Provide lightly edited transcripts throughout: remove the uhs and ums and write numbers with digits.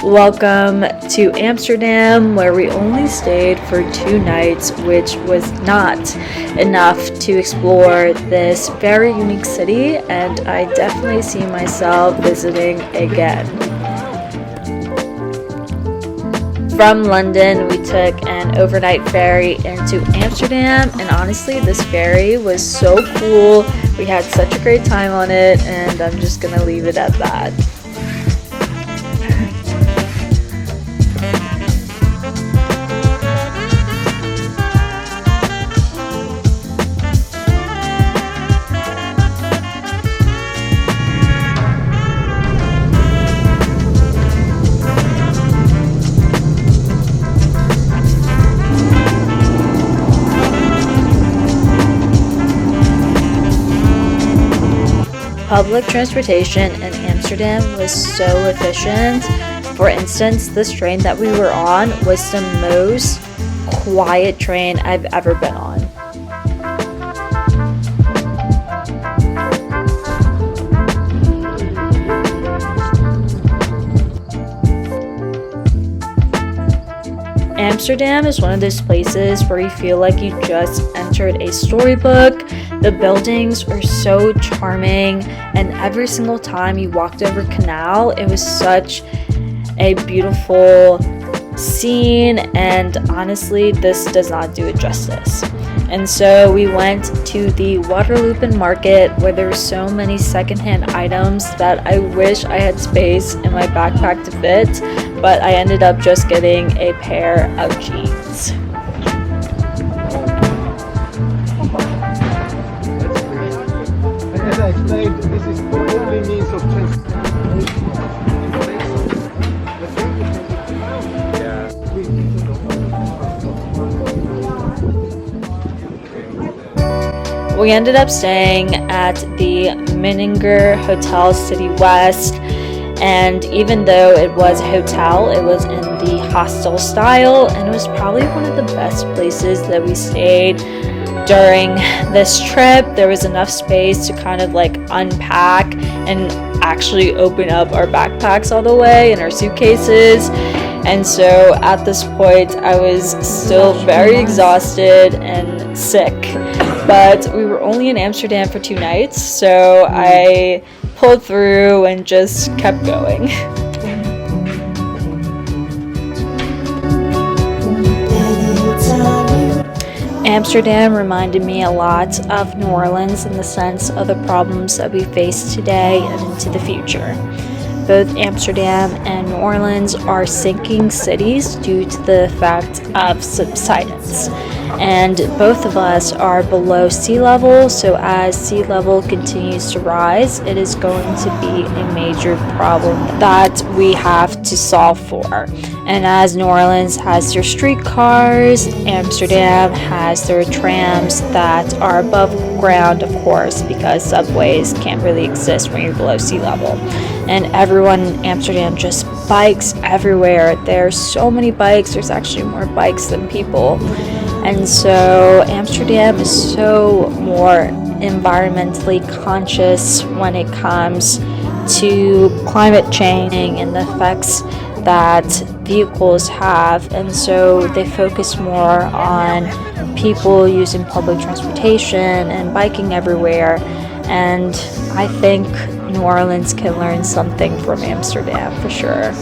Welcome to Amsterdam, where we only stayed for 2 nights, which was not enough to explore this very unique city, and I definitely see myself visiting again. From London, we took an overnight ferry into Amsterdam, and honestly, this ferry was so cool. We had such a great time on it, and I'm just gonna leave it at that. Public transportation in Amsterdam was so efficient. For instance, this train that we were on was the most quiet train I've ever been on. Amsterdam is one of those places where you feel like you just entered a storybook. The buildings are so charming, and every single time you walked over canal, it was such a beautiful scene, and honestly, this does not do it justice. And so we went to the Waterlooplein Market, where there were so many secondhand items that I wish I had space in my backpack to fit, but I ended up just getting a pair of jeans. As I explained, this is the only means of transportation. We ended up staying at the Meininger Hotel City West, and even though it was a hotel, it was in the hostel style, and it was probably one of the best places that we stayed during this trip. There was enough space to kind of like unpack and actually open up our backpacks all the way and our suitcases. And so at this point, I was still very exhausted and sick, but we were only in Amsterdam for 2 nights, so I pulled through and just kept going. Amsterdam reminded me a lot of New Orleans in the sense of the problems that we face today and into the future. Both Amsterdam and New Orleans are sinking cities due to the effect of subsidence. And both of us are below sea level, so as sea level continues to rise, it is going to be a major problem that we have to solve for. And as New Orleans has their streetcars, Amsterdam has their trams that are above ground, of course, because subways can't really exist when you're below sea level. And everyone in Amsterdam just bikes everywhere. There's so many bikes. There's actually more bikes than people. And so Amsterdam is so more environmentally conscious when it comes to climate change and the effects that vehicles have. And so they focus more on people using public transportation and biking everywhere. And I think New Orleans can learn something from Amsterdam for sure.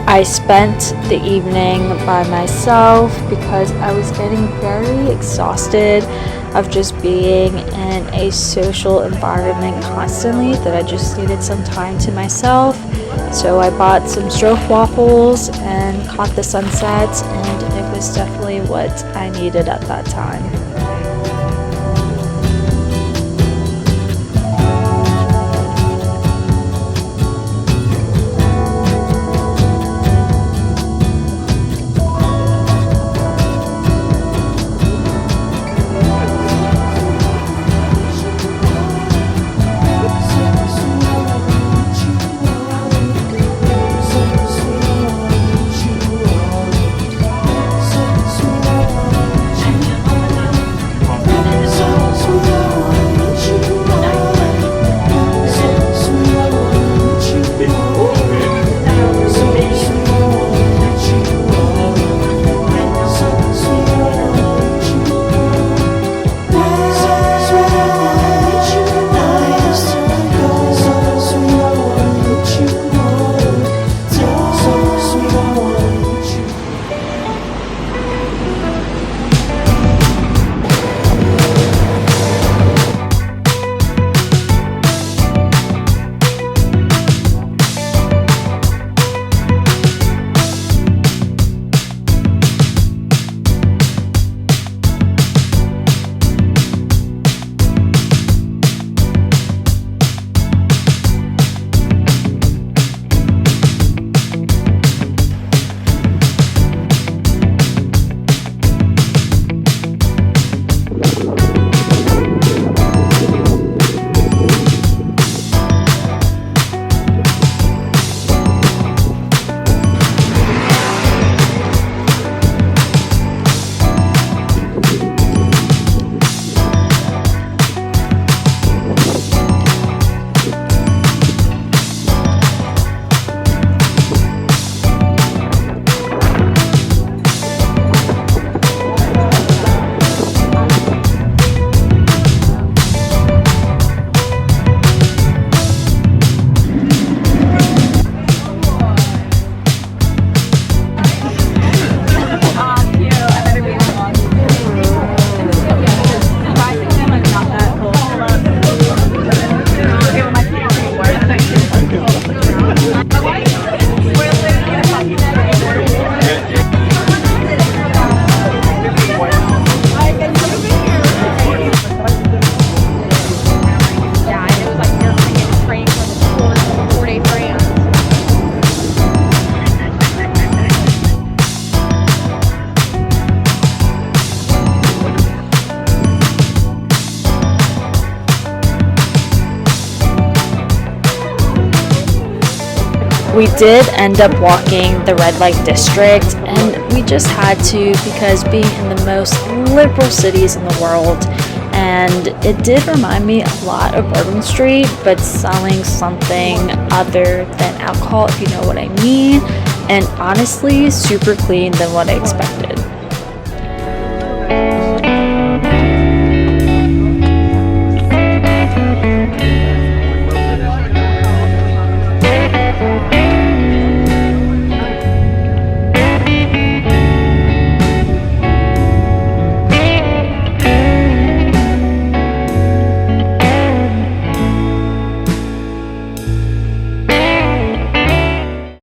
I spent the evening by myself because I was getting very exhausted of just being in a social environment constantly, that I just needed some time to myself. So I bought some stroopwafels and caught the sunset, and it was definitely what I needed at that time. We did end up walking the red light district, and we just had to because being in the most liberal cities in the world, and it did remind me a lot of Bourbon Street, but selling something other than alcohol, if you know what I mean, and honestly super clean than what I expected.